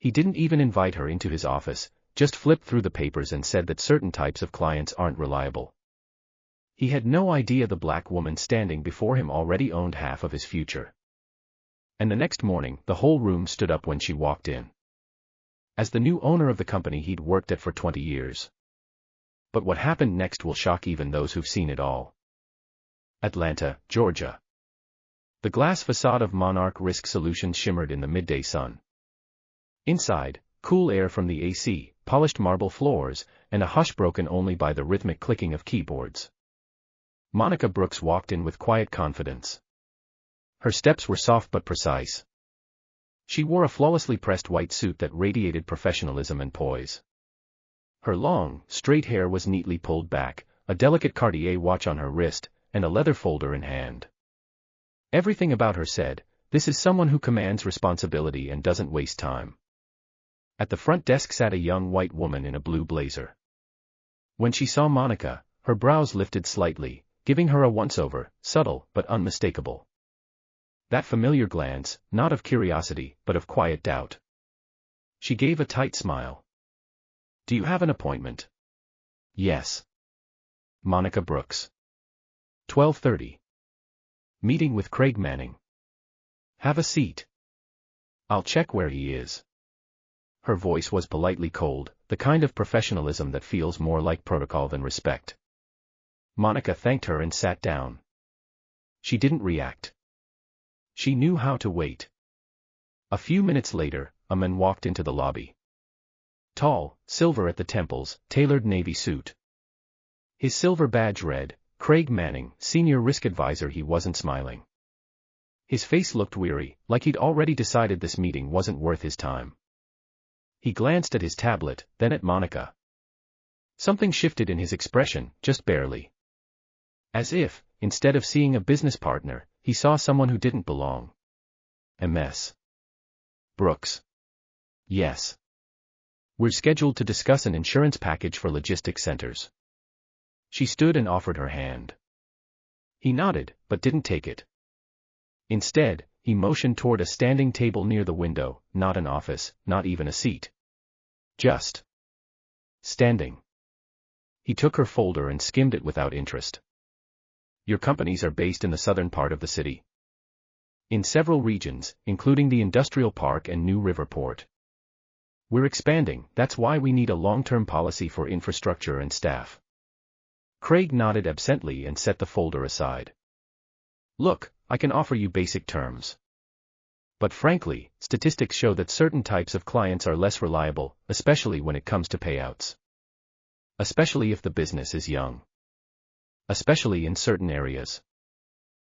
He didn't even invite her into his office, just flipped through the papers and said that certain types of clients aren't reliable. He had no idea the black woman standing before him already owned half of his future. And the next morning, the whole room stood up when she walked in. As the new owner of the company he'd worked at for 20 years. But what happened next will shock even those who've seen it all. Atlanta, Georgia. The glass facade of Monarch Risk Solutions shimmered in the midday sun. Inside, cool air from the AC, polished marble floors, and a hush broken only by the rhythmic clicking of keyboards. Monica Brooks walked in with quiet confidence. Her steps were soft but precise. She wore a flawlessly pressed white suit that radiated professionalism and poise. Her long, straight hair was neatly pulled back, a delicate Cartier watch on her wrist, and a leather folder in hand. Everything about her said, this is someone who commands responsibility and doesn't waste time. At the front desk sat a young white woman in a blue blazer. When she saw Monica, her brows lifted slightly, giving her a once-over, subtle but unmistakable. That familiar glance, not of curiosity, but of quiet doubt. She gave a tight smile. Do you have an appointment? Yes. Monica Brooks. 12:30. Meeting with Craig Manning. Have a seat. I'll check where he is. Her voice was politely cold, the kind of professionalism that feels more like protocol than respect. Monica thanked her and sat down. She didn't react. She knew how to wait. A few minutes later, a man walked into the lobby. Tall, silver at the temples, tailored navy suit. His silver badge read, Craig Manning, Senior Risk Advisor. He wasn't smiling. His face looked weary, like he'd already decided this meeting wasn't worth his time. He glanced at his tablet, then at Monica. Something shifted in his expression, just barely. As if, instead of seeing a business partner, he saw someone who didn't belong. Ms. Brooks. Yes. We're scheduled to discuss an insurance package for logistics centers. She stood and offered her hand. He nodded, but didn't take it. Instead, he motioned toward a standing table near the window, not an office, not even a seat. Just standing. He took her folder and skimmed it without interest. Your companies are based in the southern part of the city. In several regions, including the industrial park and New River Port. We're expanding, that's why we need a long-term policy for infrastructure and staff. Craig nodded absently and set the folder aside. Look, I can offer you basic terms. But frankly, statistics show that certain types of clients are less reliable, especially when it comes to payouts. Especially if the business is young. Especially in certain areas.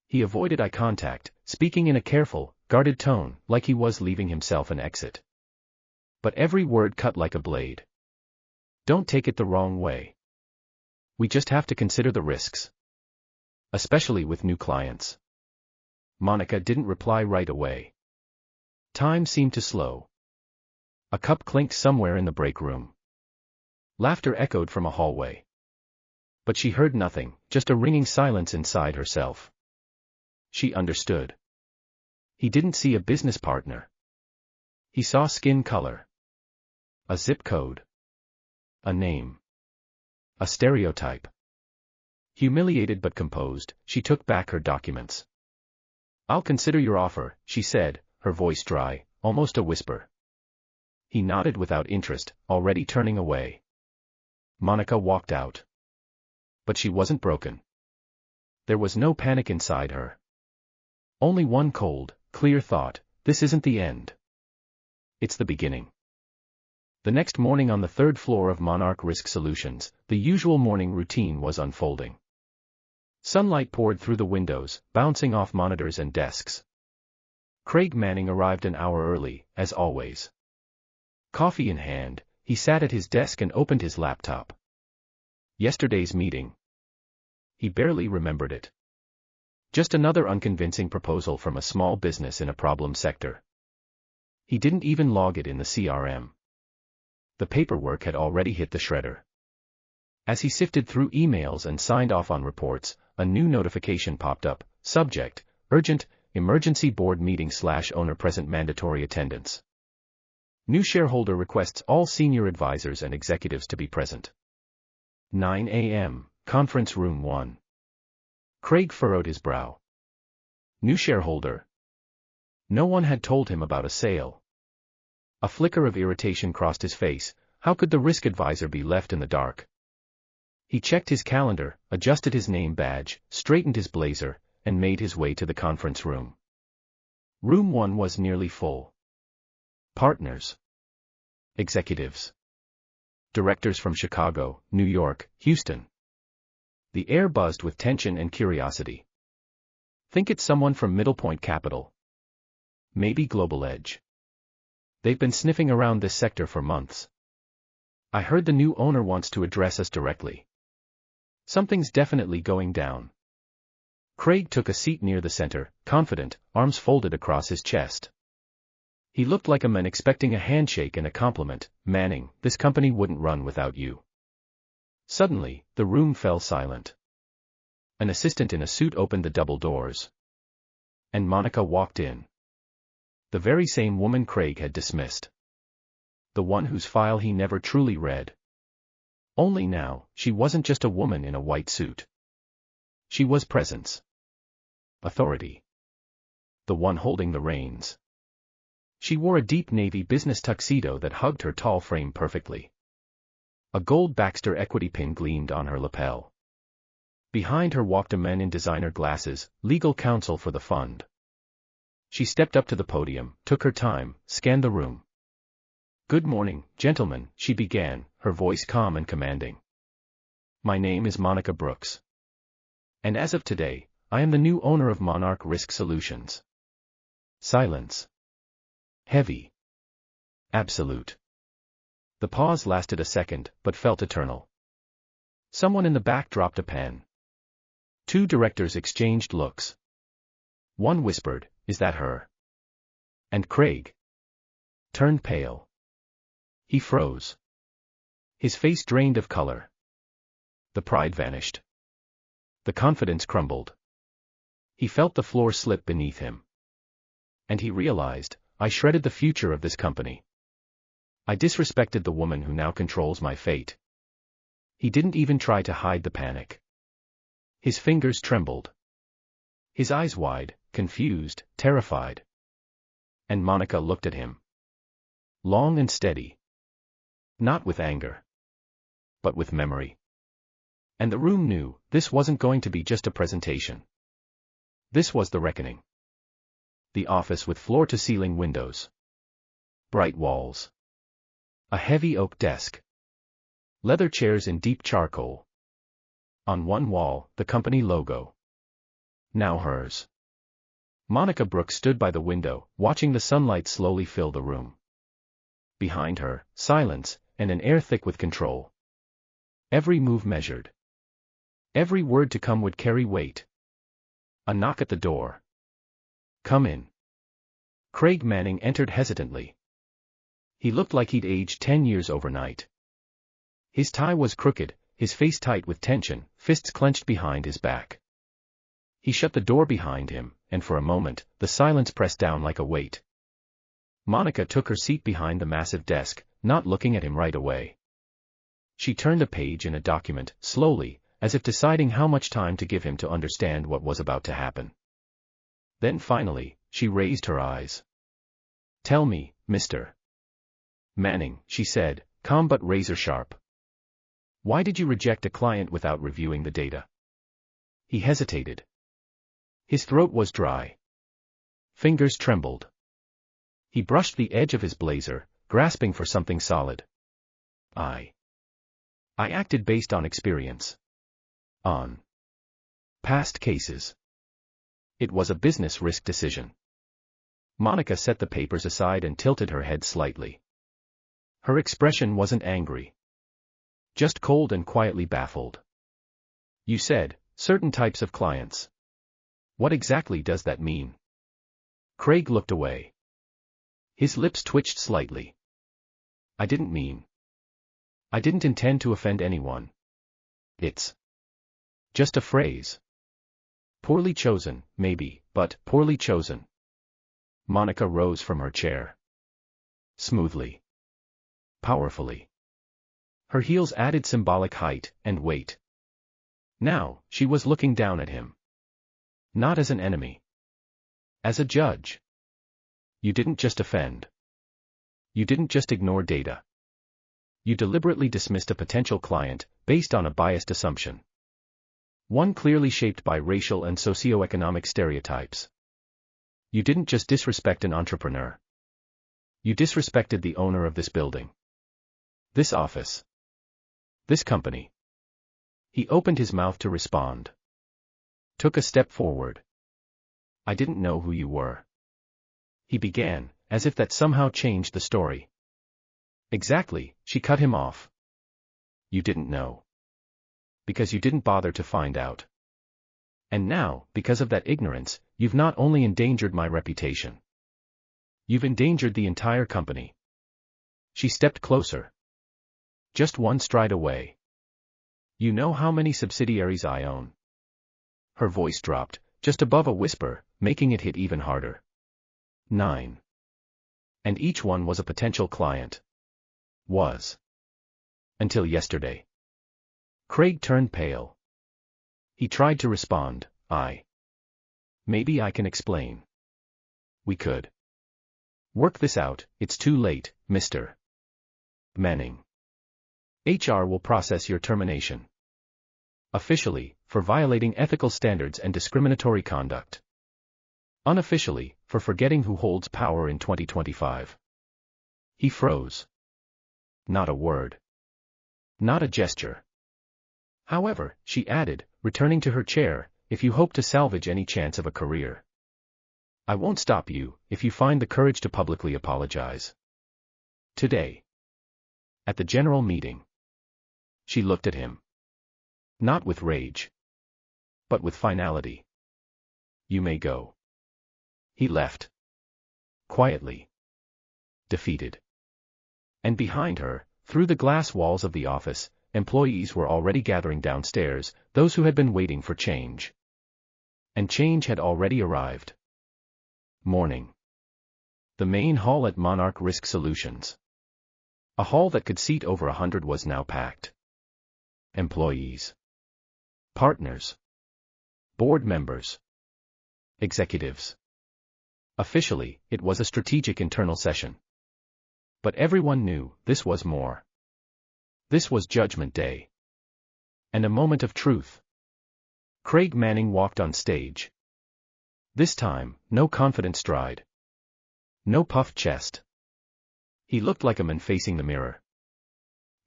He avoided eye contact, speaking in a careful, guarded tone, like he was leaving himself an exit. But every word cut like a blade. Don't take it the wrong way. We just have to consider the risks. Especially with new clients. Monica didn't reply right away. Time seemed to slow. A cup clinked somewhere in the break room. Laughter echoed from a hallway. But she heard nothing, just a ringing silence inside herself. She understood. He didn't see a business partner. He saw skin color. A zip code. A name. A stereotype. Humiliated but composed, she took back her documents. I'll consider your offer, she said, her voice dry, almost a whisper. He nodded without interest, already turning away. Monica walked out. But she wasn't broken. There was no panic inside her. Only one cold, clear thought, this isn't the end. It's the beginning. The next morning on the third floor of Monarch Risk Solutions, the usual morning routine was unfolding. Sunlight poured through the windows, bouncing off monitors and desks. Craig Manning arrived an hour early, as always. Coffee in hand, he sat at his desk and opened his laptop. Yesterday's meeting. He barely remembered it. Just another unconvincing proposal from a small business in a problem sector. He didn't even log it in the CRM. The paperwork had already hit the shredder. As he sifted through emails and signed off on reports, a new notification popped up, subject, urgent, emergency board meeting / owner present mandatory attendance. New shareholder requests all senior advisors and executives to be present. 9 a.m., Conference Room 1. Craig furrowed his brow. New shareholder. No one had told him about a sale. A flicker of irritation crossed his face. How could the risk advisor be left in the dark? He checked his calendar, adjusted his name badge, straightened his blazer, and made his way to the conference room. Room 1 was nearly full. Partners. Executives. Directors from Chicago, New York, Houston. The air buzzed with tension and curiosity. Think it's someone from Middle Point Capital. Maybe Global Edge. They've been sniffing around this sector for months. I heard the new owner wants to address us directly. Something's definitely going down. Craig took a seat near the center, confident, arms folded across his chest. He looked like a man expecting a handshake and a compliment. Manning, this company wouldn't run without you. Suddenly, the room fell silent. An assistant in a suit opened the double doors. And Monica walked in. The very same woman Craig had dismissed. The one whose file he never truly read. Only now, she wasn't just a woman in a white suit. She was presence. Authority. The one holding the reins. She wore a deep navy business tuxedo that hugged her tall frame perfectly. A gold Baxter equity pin gleamed on her lapel. Behind her walked a man in designer glasses, legal counsel for the fund. She stepped up to the podium, took her time, scanned the room. Good morning, gentlemen, she began, her voice calm and commanding. My name is Monica Brooks. And as of today, I am the new owner of Monarch Risk Solutions. Silence. Heavy. Absolute. The pause lasted a second, but felt eternal. Someone in the back dropped a pen. Two directors exchanged looks. One whispered, "Is that her?" And Craig turned pale. He froze. His face drained of color. The pride vanished. The confidence crumbled. He felt the floor slip beneath him. And he realized, I shredded the future of this company. I disrespected the woman who now controls my fate. He didn't even try to hide the panic. His fingers trembled. His eyes wide, confused, terrified. And Monica looked at him. Long and steady. Not with anger. But with memory. And the room knew, this wasn't going to be just a presentation. This was the reckoning. The office with floor-to-ceiling windows. Bright walls. A heavy oak desk. Leather chairs in deep charcoal. On one wall, the company logo. Now hers. Monica Brooks stood by the window, watching the sunlight slowly fill the room. Behind her, silence, and an air thick with control. Every move measured. Every word to come would carry weight. A knock at the door. Come in. Craig Manning entered hesitantly. He looked like he'd aged 10 years overnight. His tie was crooked, his face tight with tension, fists clenched behind his back. He shut the door behind him, and for a moment, the silence pressed down like a weight. Monica took her seat behind the massive desk, not looking at him right away. She turned a page in a document, slowly, as if deciding how much time to give him to understand what was about to happen. Then finally, she raised her eyes. Tell me, Mr. Manning, she said, calm but razor-sharp. Why did you reject a client without reviewing the data? He hesitated. His throat was dry. Fingers trembled. He brushed the edge of his blazer, grasping for something solid. I acted based on experience. On past cases. It was a business risk decision. Monica set the papers aside and tilted her head slightly. Her expression wasn't angry. Just cold and quietly baffled. You said, certain types of clients. What exactly does that mean? Craig looked away. His lips twitched slightly. I didn't intend to offend anyone. It's just a phrase. Poorly chosen, maybe, but poorly chosen. Monica rose from her chair. Smoothly. powerfully. Her heels added symbolic height and weight. Now, she was looking down at him. Not as an enemy. As a judge. You didn't just offend. You didn't just ignore data. You deliberately dismissed a potential client, based on a biased assumption. One clearly shaped by racial and socioeconomic stereotypes. You didn't just disrespect an entrepreneur. You disrespected the owner of this building. This office. This company. He opened his mouth to respond. Took a step forward. I didn't know who you were. He began, as if that somehow changed the story. Exactly, she cut him off. You didn't know. Because you didn't bother to find out. And now, because of that ignorance, you've not only endangered my reputation. You've endangered the entire company. She stepped closer. Just one stride away. You know how many subsidiaries I own? Her voice dropped, just above a whisper, making it hit even harder. 9. And each one was a potential client. Was. Until yesterday. Craig turned pale. He tried to respond, Maybe I can explain. We could. Work this out, it's too late, Mr. Manning. HR will process your termination. Officially, for violating ethical standards and discriminatory conduct. Unofficially, for forgetting who holds power in 2025. He froze. Not a word. Not a gesture. However, she added, returning to her chair, if you hope to salvage any chance of a career. I won't stop you, if you find the courage to publicly apologize. Today. At the general meeting. She looked at him. Not with rage. But with finality. You may go. He left. Quietly. Defeated. And behind her, through the glass walls of the office, employees were already gathering downstairs, those who had been waiting for change. And change had already arrived. Morning. The main hall at Monarch Risk Solutions. A hall that could seat over 100 was now packed. Employees. Partners. Board members. Executives. Officially, it was a strategic internal session. But everyone knew, this was more. This was Judgment Day. And a moment of truth. Craig Manning walked on stage. This time, no confident stride. No puffed chest. He looked like a man facing the mirror.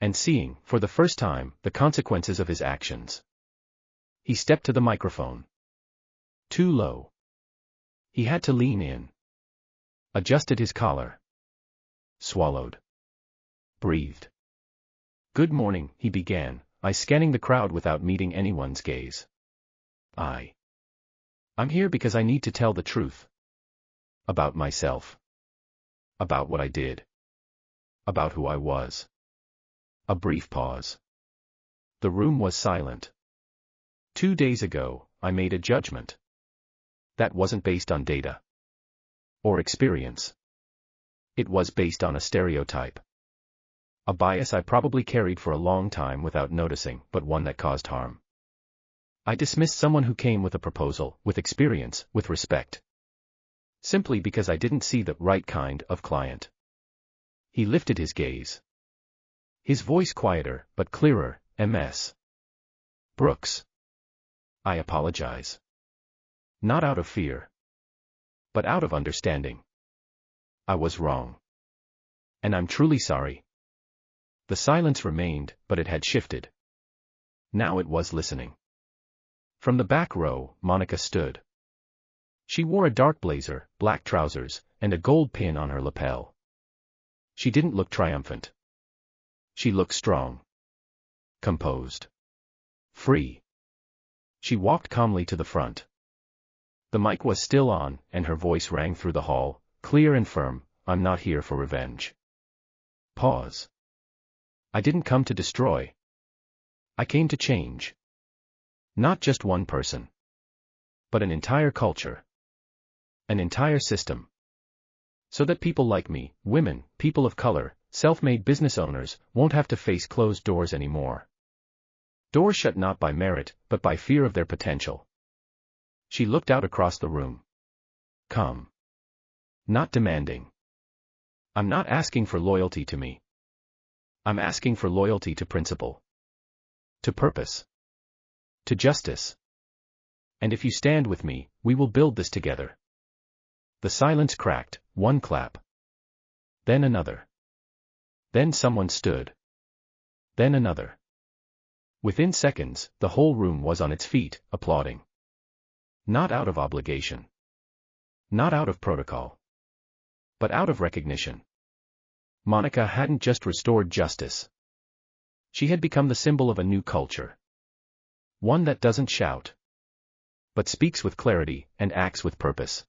And seeing, for the first time, the consequences of his actions. He stepped to the microphone. Too low. He had to lean in. Adjusted his collar. Swallowed. Breathed. Good morning, he began, scanning the crowd without meeting anyone's gaze. I'm here because I need to tell the truth. About myself. About what I did. About who I was. A brief pause. The room was silent. 2 days ago, I made a judgment. That wasn't based on data. Or experience. It was based on a stereotype. A bias I probably carried for a long time without noticing, but one that caused harm. I dismissed someone who came with a proposal, with experience, with respect. Simply because I didn't see the right kind of client. He lifted his gaze. His voice quieter, but clearer, Ms. Brooks. I apologize. Not out of fear. But out of understanding. I was wrong. And I'm truly sorry. The silence remained, but it had shifted. Now it was listening. From the back row, Monica stood. She wore a dark blazer, black trousers, and a gold pin on her lapel. She didn't look triumphant. She looked strong. Composed. Free. She walked calmly to the front. The mic was still on, and her voice rang through the hall, clear and firm, I'm not here for revenge. Pause. I didn't come to destroy. I came to change. Not just one person. But an entire culture. An entire system. So that people like me, women, people of color, self-made business owners won't have to face closed doors anymore. Doors shut not by merit, but by fear of their potential. She looked out across the room. Come. Not demanding. I'm not asking for loyalty to me. I'm asking for loyalty to principle. To purpose. To justice. And if you stand with me, we will build this together. The silence cracked, one clap. Then another. Then someone stood. Then another. Within seconds, the whole room was on its feet, applauding. Not out of obligation. Not out of protocol. But out of recognition. Monica hadn't just restored justice. She had become the symbol of a new culture. One that doesn't shout, but speaks with clarity and acts with purpose.